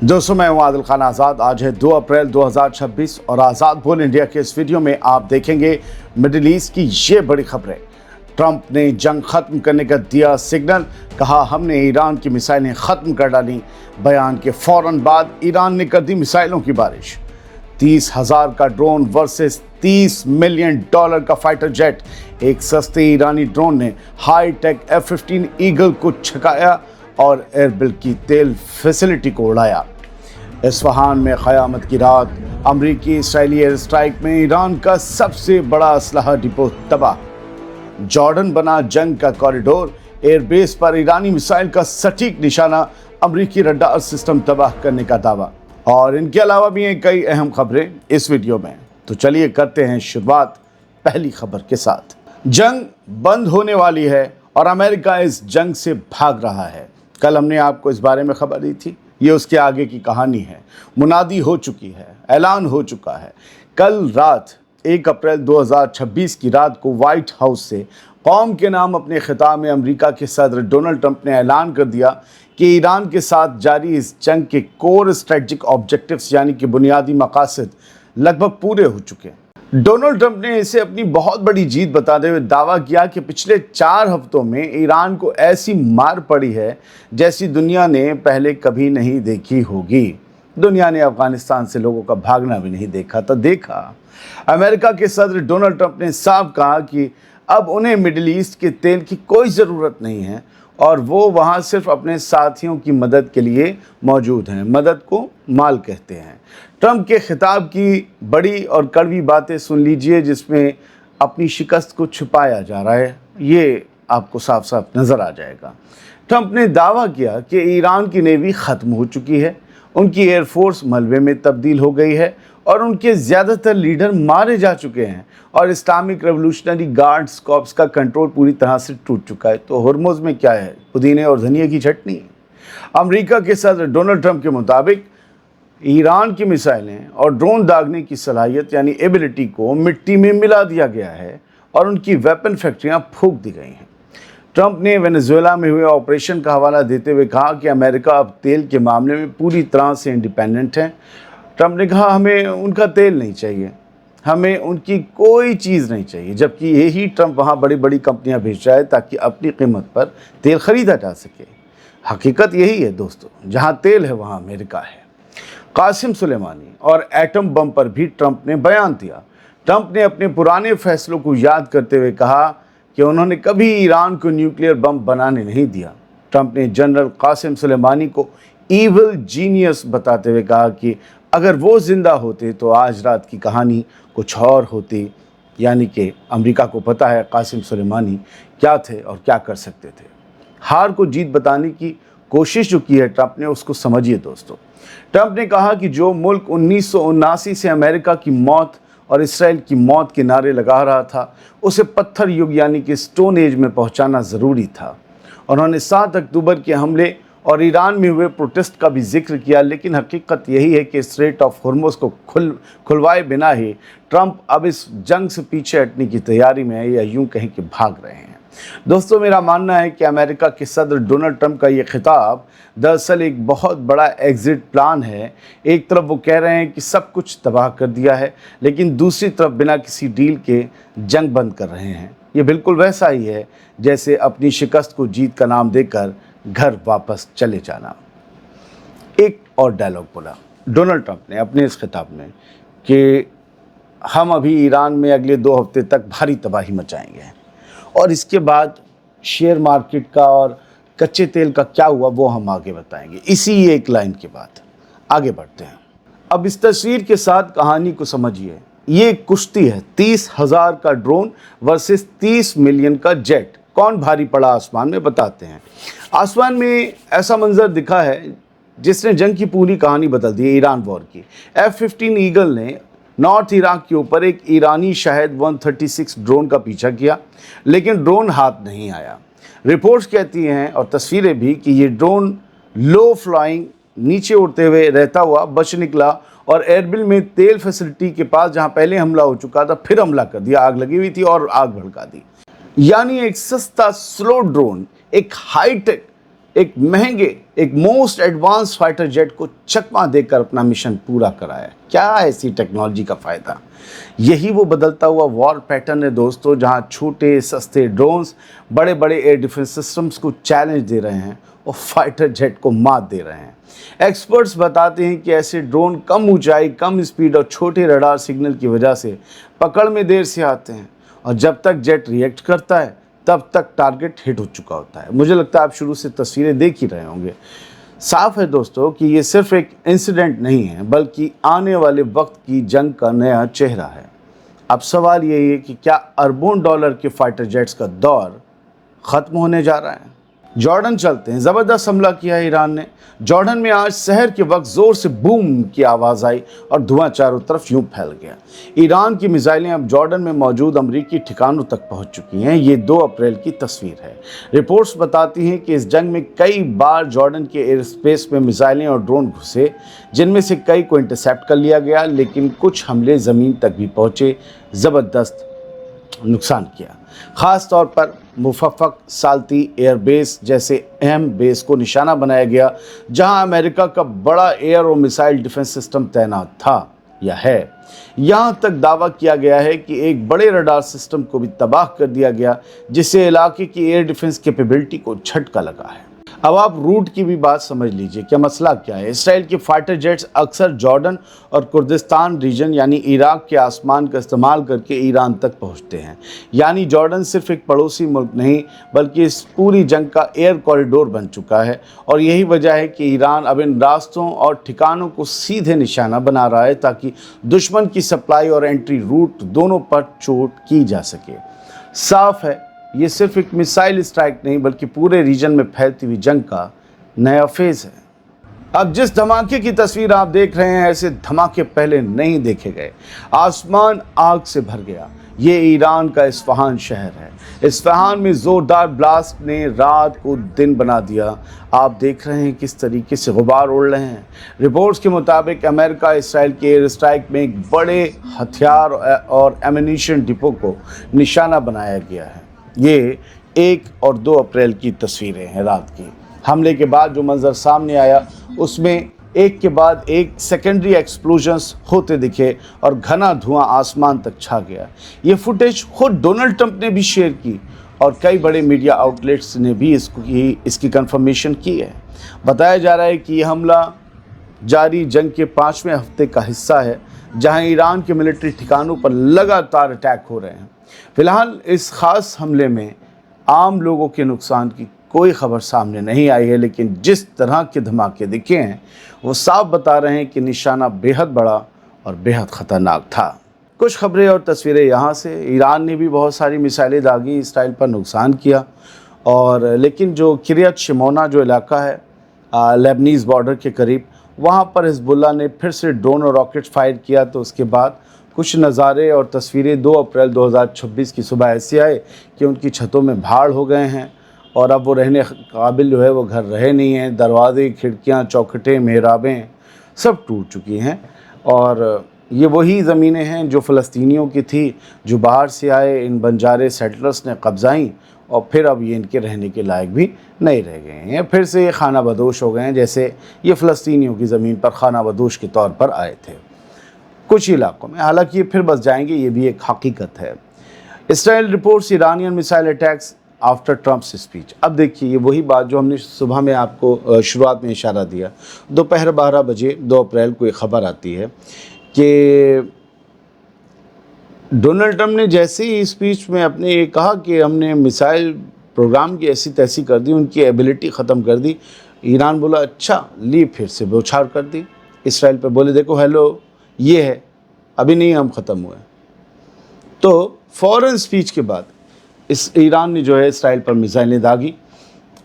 दोस्तों मैं हूं आदिल खान आज़ाद। आज है 2 अप्रैल 2026 और आज़ाद बोल इंडिया के इस वीडियो में आप देखेंगे मिडिल ईस्ट की ये बड़ी खबरें। ट्रंप ने जंग ख़त्म करने का दिया सिग्नल, कहा हमने ईरान की मिसाइलें ख़त्म कर डाली। बयान के फ़ौरन बाद ईरान ने कर दी मिसाइलों की बारिश। 30,000 का ड्रोन वर्सेस $30 मिलियन का फाइटर जेट। एक सस्ते ईरानी ड्रोन ने हाई टेक F-15 ईगल को छकाया और एरबिल की तेल फैसिलिटी को उड़ाया। इस्फहान में क़यामत की रात, अमरीकी इसराइली एयर स्ट्राइक में ईरान का सबसे बड़ा असलहा डिपो तबाह। जॉर्डन बना जंग का कॉरिडोर, एयरबेस पर ईरानी मिसाइल का सटीक निशाना, अमरीकी रडार सिस्टम तबाह करने का दावा। और इनके अलावा भी हैं कई अहम खबरें इस वीडियो में। तो चलिए करते हैं शुरुआत पहली खबर के साथ। जंग बंद होने वाली है और अमेरिका इस जंग से भाग रहा है। कल हमने आपको इस बारे में खबर दी थी, ये उसके आगे की कहानी है। मुनादी हो चुकी है, ऐलान हो चुका है। कल रात 1 अप्रैल 2026 की रात को व्हाइट हाउस से कौम के नाम अपने खिताब में अमेरिका के सदर डोनाल्ड ट्रंप ने ऐलान कर दिया कि ईरान के साथ जारी इस जंग के कोर स्ट्रेटजिक ऑब्जेक्टिव्स यानी कि बुनियादी मकासद लगभग पूरे हो चुके हैं। डोनाल्ड ट्रंप ने इसे अपनी बहुत बड़ी जीत बताते हुए दावा किया कि पिछले 4 हफ्तों में ईरान को ऐसी मार पड़ी है जैसी दुनिया ने पहले कभी नहीं देखी होगी। दुनिया ने अफगानिस्तान से लोगों का भागना भी नहीं देखा था, देखा। अमेरिका के सदर डोनाल्ड ट्रंप ने साफ कहा कि अब उन्हें मिडिल ईस्ट के तेल की कोई ज़रूरत नहीं है और वो वहाँ सिर्फ अपने साथियों की मदद के लिए मौजूद हैं। मदद को माल कहते हैं। ट्रंप के खिताब की बड़ी और कड़वी बातें सुन लीजिए, जिसमें अपनी शिकस्त को छुपाया जा रहा है, ये आपको साफ साफ नज़र आ जाएगा। ट्रंप ने दावा किया कि ईरान की नेवी ख़त्म हो चुकी है, उनकी एयरफोर्स मलबे में तब्दील हो गई है और उनके ज़्यादातर लीडर मारे जा चुके हैं और इस्लामिक रेवोल्यूशनरी गार्ड्स कॉर्प्स का कंट्रोल पूरी तरह से टूट चुका है। तो हॉर्मुज़ में क्या है, पुदीने और धनिया की चटनी। अमेरिका के सदर डोनाल्ड ट्रंप के मुताबिक ईरान की मिसाइलें और ड्रोन दागने की सलाहियत यानी एबिलिटी को मिट्टी में मिला दिया गया है और उनकी वेपन फैक्ट्रियां फूंक दी गई हैं। ट्रंप ने वेनेजुएला में हुए ऑपरेशन का हवाला देते हुए कहा कि अमेरिका अब तेल के मामले में पूरी तरह से इंडिपेंडेंट है। ट्रंप ने कहा हमें उनका तेल नहीं चाहिए, हमें उनकी कोई चीज़ नहीं चाहिए, जबकि यही ट्रंप वहाँ बड़ी बड़ी कंपनियाँ भेज रहा है ताकि अपनी कीमत पर तेल ख़रीदा जा सके। हकीकत यही है दोस्तों, जहाँ तेल है वहाँ अमेरिका है। कासिम सुलेमानी और एटम बम पर भी ट्रंप ने बयान दिया। ट्रंप ने अपने पुराने फैसलों को याद करते हुए कहा कि उन्होंने कभी ईरान को न्यूक्लियर बम बनाने नहीं दिया। ट्रंप ने जनरल कासिम सुलेमानी को ईविल जीनियस बताते हुए कहा कि अगर वो ज़िंदा होते तो आज रात की कहानी कुछ और होती। यानी कि अमेरिका को पता है कासिम सुलेमानी क्या थे और क्या कर सकते थे। हार को जीत बताने की कोशिश जो की है ट्रंप ने, उसको समझिए दोस्तों। ट्रंप ने कहा कि जो मुल्क 1979 से अमेरिका की मौत और इसराइल की मौत के नारे लगा रहा था, उसे पत्थर युग यानी कि स्टोन एज में पहुंचाना ज़रूरी था। उन्होंने 7 अक्टूबर के हमले और ईरान में हुए प्रोटेस्ट का भी जिक्र किया, लेकिन हकीकत यही है कि स्ट्रेट ऑफ हॉर्मुज़ को खुलवाए बिना ही ट्रंप अब इस जंग से पीछे हटने की तैयारी में है, या यूं कहें कि भाग रहे हैं। दोस्तों मेरा मानना है कि अमेरिका के सदर डोनाल्ड ट्रंप का ये खिताब दरअसल एक बहुत बड़ा एग्जिट प्लान है। एक तरफ वो कह रहे हैं कि सब कुछ तबाह कर दिया है, लेकिन दूसरी तरफ बिना किसी डील के जंग बंद कर रहे हैं। ये बिल्कुल वैसा ही है जैसे अपनी शिकस्त को जीत का नाम देकर घर वापस चले जाना। एक और डायलॉग बोला डोनाल्ड ट्रंप ने अपने इस खिताब में कि हम अभी ईरान में अगले 2 हफ्ते तक भारी तबाही मचाएंगे और इसके बाद शेयर मार्केट का और कच्चे तेल का क्या हुआ वो हम आगे बताएंगे। इसी एक लाइन के बाद आगे बढ़ते हैं। अब इस तस्वीर के साथ कहानी को समझिए। ये कुश्ती है, 30,000 का ड्रोन वर्सेस 30 मिलियन का जेट। कौन भारी पड़ा आसमान में, बताते हैं। आसमान में ऐसा मंजर दिखा है जिसने जंग की पूरी कहानी बदल दी, ईरान वॉर की। F-15 ईगल ने नॉर्थ इराक के ऊपर एक ईरानी शायद 136 ड्रोन का पीछा किया, लेकिन ड्रोन हाथ नहीं आया। रिपोर्ट्स कहती हैं और तस्वीरें भी कि ये ड्रोन लो फ्लाइंग नीचे उड़ते हुए रहता हुआ बच निकला और एरबिल में तेल फैसिलिटी के पास, जहां पहले हमला हो चुका था, फिर हमला कर दिया। आग लगी हुई थी और आग भड़का दी। यानी एक सस्ता स्लो ड्रोन एक हाईटेक एक महंगे, एक मोस्ट एडवांस फाइटर जेट को चकमा देकर अपना मिशन पूरा कराया। क्या ऐसी टेक्नोलॉजी का फ़ायदा? यही वो बदलता हुआ वॉर पैटर्न है दोस्तों, जहां छोटे सस्ते ड्रोन्स बड़े बड़े एयर डिफेंस सिस्टम्स को चैलेंज दे रहे हैं और फाइटर जेट को मात दे रहे हैं। एक्सपर्ट्स बताते हैं कि ऐसे ड्रोन कम ऊंचाई, कम स्पीड और छोटे रडार सिग्नल की वजह से पकड़ में देर से आते हैं, और जब तक जेट रिएक्ट करता है तब तक टारगेट हिट हो चुका होता है। मुझे लगता है आप शुरू से तस्वीरें देख ही रहे होंगे। साफ है दोस्तों कि ये सिर्फ एक इंसिडेंट नहीं है, बल्कि आने वाले वक्त की जंग का नया चेहरा है। अब सवाल यही है कि क्या अरबों डॉलर के फाइटर जेट्स का दौर ख़त्म होने जा रहा है? जॉर्डन चलते हैं। ज़बरदस्त हमला किया है ईरान ने। जॉर्डन में आज शहर के वक्त ज़ोर से बूम की आवाज़ आई और धुआं चारों तरफ यूं फैल गया। ईरान की मिसाइलें अब जॉर्डन में मौजूद अमरीकी ठिकानों तक पहुंच चुकी हैं। ये 2 अप्रैल की तस्वीर है। रिपोर्ट्स बताती हैं कि इस जंग में कई बार जॉर्डन के एयर स्पेस में मिसाइलें और ड्रोन घुसे, जिनमें से कई को इंटरसेप्ट कर लिया गया, लेकिन कुछ हमले ज़मीन तक भी पहुँचे, ज़बरदस्त नुकसान किया। ख़ास तौर पर मुफक्फक साल्ती एयरबेस जैसे अहम बेस को निशाना बनाया गया, जहां अमेरिका का बड़ा एयर और मिसाइल डिफेंस सिस्टम तैनात था या है। यहां तक दावा किया गया है कि एक बड़े रडार सिस्टम को भी तबाह कर दिया गया, जिससे इलाके की एयर डिफेंस कैपेबिलिटी को झटका लगा है। अब आप रूट की भी बात समझ लीजिए, क्या मसला क्या है। इसराइल के फाइटर जेट्स अक्सर जॉर्डन और कुर्दिस्तान रीजन यानी इराक के आसमान का इस्तेमाल करके ईरान तक पहुंचते हैं। यानी जॉर्डन सिर्फ एक पड़ोसी मुल्क नहीं, बल्कि इस पूरी जंग का एयर कॉरिडोर बन चुका है। और यही वजह है कि ईरान अब इन रास्तों और ठिकानों को सीधे निशाना बना रहा है, ताकि दुश्मन की सप्लाई और एंट्री रूट दोनों पर चोट की जा सके। साफ है, ये सिर्फ एक मिसाइल स्ट्राइक नहीं, बल्कि पूरे रीजन में फैलती हुई जंग का नया फेज है। अब जिस धमाके की तस्वीर आप देख रहे हैं, ऐसे धमाके पहले नहीं देखे गए। आसमान आग से भर गया। ये ईरान का इस्फहान शहर है। इस्फहान में जोरदार ब्लास्ट ने रात को दिन बना दिया। आप देख रहे हैं किस तरीके से गुबार उड़ रहे हैं। रिपोर्ट्स के मुताबिक अमेरिका इसराइल के एयर स्ट्राइक में एक बड़े हथियार और एम्यूनिशन डिपो को निशाना बनाया गया है। ये 1 और 2 अप्रैल की तस्वीरें हैं रात की। हमले के बाद जो मंजर सामने आया, उसमें एक के बाद एक सेकेंडरी एक्सप्लोजन्स होते दिखे और घना धुआं आसमान तक छा गया। ये फुटेज खुद डोनाल्ड ट्रंप ने भी शेयर की और कई बड़े मीडिया आउटलेट्स ने भी इसकी कंफर्मेशन की है। बताया जा रहा है कि यह हमला जारी जंग के 5वें हफ्ते का हिस्सा है, जहां ईरान के मिलिट्री ठिकानों पर लगातार अटैक हो रहे हैं। फिलहाल इस खास हमले में आम लोगों के नुकसान की कोई खबर सामने नहीं आई है, लेकिन जिस तरह के धमाके दिखे हैं वो साफ बता रहे हैं कि निशाना बेहद बड़ा और बेहद ख़तरनाक था। कुछ खबरें और तस्वीरें यहाँ से। ईरान ने भी बहुत सारी मिसाइलें दागी, इसराइल पर नुकसान किया, और लेकिन जो किरियत शिमोना जो इलाका है लेबनीज़ बॉर्डर के करीब, वहाँ पर हिजबुल्लाह ने फिर से ड्रोन और रॉकेट फायर किया। तो उसके बाद कुछ नज़ारे और तस्वीरें 2 अप्रैल 2026 की सुबह ऐसे आए कि उनकी छतों में भाड़ हो गए हैं और अब वो रहने काबिल जो है वो घर रहे नहीं हैं। दरवाजे, खिड़कियां, चौखटें, मेहराबें सब टूट चुकी हैं। और ये वही ज़मीनें हैं जो फ़लस्तीनियों की थी, जो बाहर से आए इन बंजारे सेटलर्स ने कब्ज़ाई, और फिर अब ये इनके रहने के लायक भी नहीं रह गए हैं। फिर से ये खाना बदोश हो गए हैं, जैसे ये फ़लस्तीनियों की ज़मीन पर खाना बदोश के तौर पर आए थे कुछ इलाकों में। हालांकि ये फिर बस जाएंगे, ये भी एक हकीकत है। Israel reports Iranian missile attacks after Trump's speech. अब देखिए, ये वही बात जो हमने सुबह में आपको शुरुआत में इशारा दिया। दोपहर 12 बजे 2 अप्रैल को एक ख़बर आती है कि डोनाल्ड ट्रम्प ने जैसे ही स्पीच में अपने ये कहा कि हमने मिसाइल प्रोग्राम की ऐसी तैसी कर दी, उनकी एबिलिटी ख़त्म कर दी। ईरान बोला अच्छा, ली फिर से बौछार कर दी इसराइल पर। बोले देखो हेलो, ये है, अभी नहीं हम ख़त्म हुए। तो फ़ौरन स्पीच के बाद इस ईरान ने जो है इसराइल पर मिसाइलें दागी।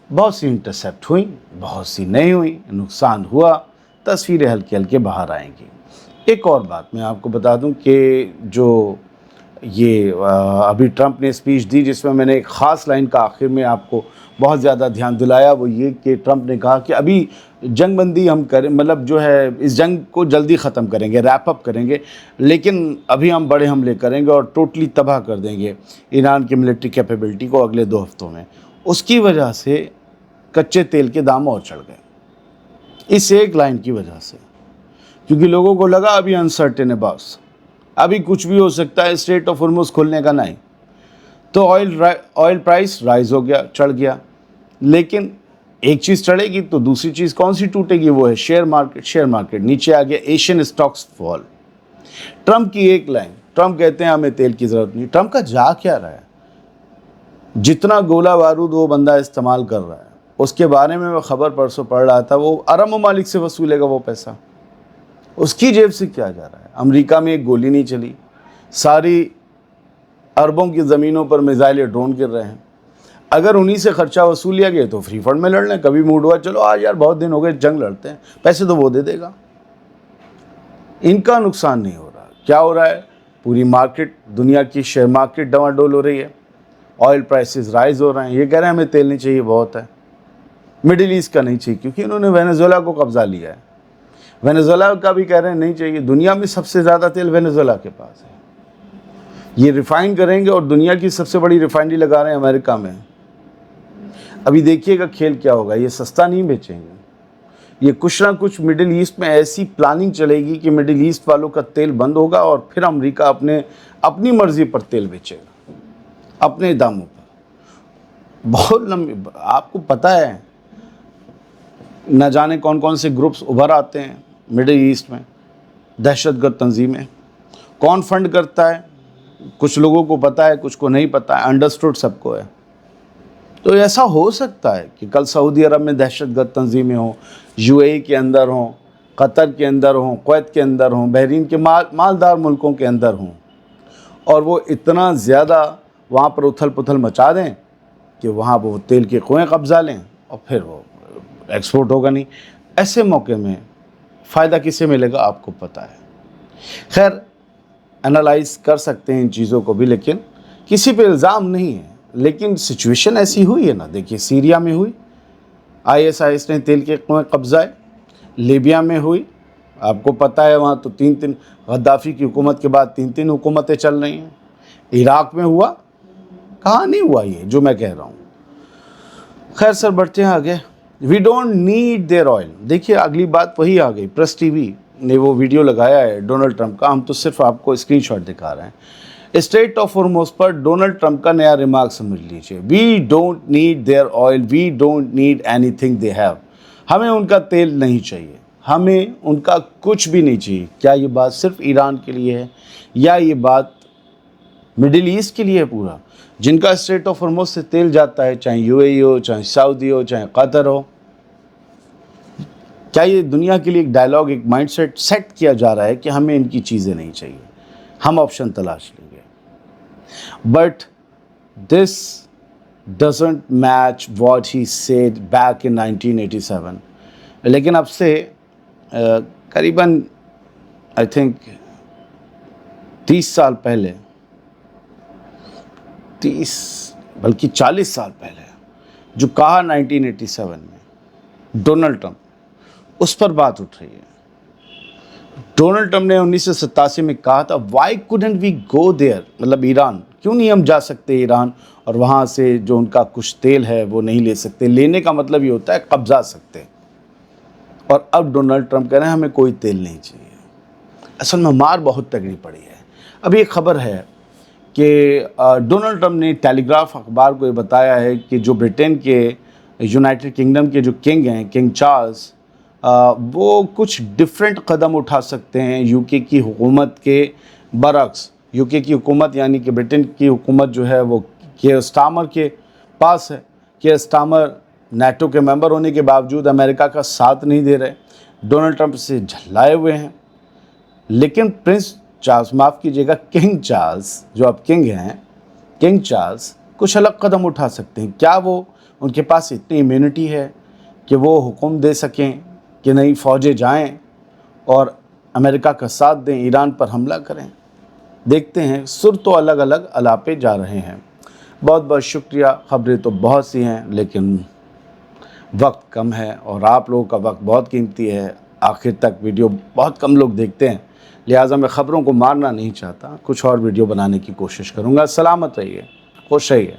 बहुत सी इंटरसेप्ट हुई, बहुत सी नहीं हुई, नुकसान हुआ, तस्वीरें हल्के हल्के बाहर आएंगी। एक और बात मैं आपको बता दूं कि जो ये अभी ट्रंप ने स्पीच दी, जिसमें मैंने एक ख़ास लाइन का आखिर में आपको बहुत ज़्यादा ध्यान दिलाया, वो ये कि ट्रंप ने कहा कि अभी जंग बंदी हम करें, मतलब जो है इस जंग को जल्दी ख़त्म करेंगे, रैप अप करेंगे, लेकिन अभी हम बड़े हमले करेंगे और टोटली तबाह कर देंगे ईरान की मिलिट्री कैपेबिलिटी को अगले 2 हफ्तों में। उसकी वजह से कच्चे तेल के दाम और चढ़ गए इस एक लाइन की वजह से, क्योंकि लोगों को लगा अभी अनसर्टेन है बस, अभी कुछ भी हो सकता है, स्ट्रेट ऑफ हॉर्मुज़ खुलने का नहीं। तो ऑयल प्राइस राइज हो गया, चढ़ गया। लेकिन एक चीज़ चढ़ेगी तो दूसरी चीज़ कौन सी टूटेगी, वो है शेयर मार्केट नीचे आ गया, एशियन स्टॉक्स फॉल। ट्रम्प की एक लाइन, ट्रम्प कहते हैं हमें तेल की ज़रूरत नहीं। ट्रम्प का जा क्या रहा है? जितना गोला बारूद वो बंदा इस्तेमाल कर रहा है, उसके बारे में मैं खबर परसों पढ़ रहा था, वो अरब ममालिक से वसूलेगा वो पैसा, उसकी जेब से क्या जा रहा है? अमेरिका में एक गोली नहीं चली, सारी अरबों की ज़मीनों पर मिसाइल ड्रोन गिर रहे हैं। अगर उन्हीं से खर्चा वसूल लिया गया तो फ्री फंड में लड़ लें, कभी मूड हुआ चलो आज यार बहुत दिन हो गए जंग लड़ते हैं, पैसे तो वो दे देगा। इनका नुकसान नहीं हो रहा। क्या हो रहा है? पूरी मार्केट, दुनिया की शेयर मार्केट डवाडोल हो रही है, ऑयल प्राइसेस राइज हो रहे हैं। ये कह रहे हैं हमें तेल नहीं चाहिए, बहुत है। मिडिल ईस्ट का नहीं चाहिए क्योंकि इन्होंने वेनेजुएला को कब्जा लिया है। वेनेजुएला का भी कह रहे हैं नहीं चाहिए। दुनिया में सबसे ज़्यादा तेल वेनेजुएला के पास है। ये रिफाइन करेंगे और दुनिया की सबसे बड़ी रिफाइनरी लगा रहे हैं अमेरिका में। अभी देखिएगा खेल क्या होगा, ये सस्ता नहीं बेचेंगे। ये कुछ ना कुछ मिडिल ईस्ट में ऐसी प्लानिंग चलेगी कि मिडिल ईस्ट वालों का तेल बंद होगा और फिर अमेरिका अपनी मर्जी पर तेल बेचेगा, अपने दामों पर। बहुत लंबी, आपको पता है न जाने कौन कौन से ग्रुप्स उभर आते हैं मिडिल ईस्ट में, दहशतगर्द तंजीमें। कौन फंड करता है कुछ लोगों को पता है, कुछ को नहीं पता है, अंडरस्टूड सबको है। तो ऐसा हो सकता है कि कल सऊदी अरब में दहशतगर्द तंजीमें हों, यूएई के अंदर हों, कतर के अंदर हों, कुवैत के अंदर हों, बहरीन के मालदार मुल्कों के अंदर हों, और वो इतना ज़्यादा वहाँ पर उथल पुथल मचा दें कि वहाँ वो तेल के कुएँ कब्जा लें और फिर वो एक्सपोर्ट होगा नहीं। ऐसे मौके में फ़ायदा किसे मिलेगा आपको पता है। खैर, एनालाइज कर सकते हैं इन चीज़ों को भी, लेकिन किसी पे इल्ज़ाम नहीं है। लेकिन सिचुएशन ऐसी हुई है ना, देखिए सीरिया में हुई, ISIS ने तेल के कुएँ कब्जाए, लीबिया में हुई, आपको पता है वहाँ तो 3 गद्दाफ़ी की हुकूमत के बाद 3 हुकूमतें चल रही हैं। इराक़ में हुआ, कहाँ नहीं हुआ ये जो मैं कह रहा हूँ। खैर सर, बढ़ते हैं आगे। We don't need their oil. देखिए अगली बात वही आ गई, प्रेस टीवी ने वो वीडियो लगाया है डोनाल्ड ट्रंप का, हम तो सिर्फ आपको स्क्रीनशॉट दिखा रहे हैं। स्ट्रेट ऑफ हॉर्मुज़ पर डोनाल्ड ट्रंप का नया रिमार्क समझ लीजिए। We don't need their oil, we don't need anything they have. हमें उनका तेल नहीं चाहिए, हमें उनका कुछ भी नहीं चाहिए। क्या ये बात सिर्फ ईरान के लिए है या ये बात मिडिल ईस्ट के लिए है पूरा, जिनका स्ट्रेट ऑफ हॉर्मुज़ से तेल जाता है, चाहे UAE हो, चाहे सऊदी हो, चाहे कतर हो? क्या ये दुनिया के लिए एक डायलॉग, एक माइंडसेट सेट किया जा रहा है कि हमें इनकी चीज़ें नहीं चाहिए, हम ऑप्शन तलाश लेंगे? But this doesn't match what he said back in 1987। लेकिन अब से करीबन आई थिंक 30 साल पहले, 30 बल्कि 40 साल पहले जो कहा 1987 में डोनाल्ड ट्रंप, उस पर बात उठ रही है। डोनाल्ड ट्रंप ने 1987 में कहा था, why couldn't we go there, मतलब ईरान, क्यों नहीं हम जा सकते ईरान और वहाँ से जो उनका कुछ तेल है वो नहीं ले सकते। लेने का मतलब ये होता है कब्जा सकते। और अब डोनाल्ड ट्रंप कह रहे हैं हमें कोई तेल नहीं चाहिए। असल में मार बहुत तगड़ी पड़ी है। अभी एक खबर है कि डोनाल्ड ट्रंप ने टेलीग्राफ अखबार को ये बताया है कि जो ब्रिटेन के, यूनाइटेड किंगडम के जो किंग हैं, किंग चार्ल्स, वो कुछ डिफरेंट कदम उठा सकते हैं यूके की हुकूमत के बरक्स। यूके की हुकूमत यानी कि ब्रिटेन की हुकूमत जो है वो कियर स्टारमर के पास है। कियर स्टारमर नेटो के मेंबर होने के बावजूद अमेरिका का साथ नहीं दे रहे, डोनाल्ड ट्रंप से झल्लाए हुए हैं। लेकिन प्रिंस चार्ल्स, माफ़ कीजिएगा, किंग चार्ल्स, जो अब किंग हैं, किंग चार्ल्स कुछ अलग कदम उठा सकते हैं। क्या वो, उनके पास इतनी इम्यूनिटी है कि वो हुक्म दे सकें कि नहीं फ़ौजें जाएं और अमेरिका का साथ दें, ईरान पर हमला करें? देखते हैं। सुर तो अलग अलग अलापे जा रहे हैं। बहुत बहुत शुक्रिया। खबरें तो बहुत सी हैं लेकिन वक्त कम है और आप लोगों का वक्त बहुत कीमती है। आखिर तक वीडियो बहुत कम लोग देखते हैं, लिहाजा मैं ख़बरों को मारना नहीं चाहता, कुछ और वीडियो बनाने की कोशिश करूँगा। सलामत रहिए, खुश रहिए।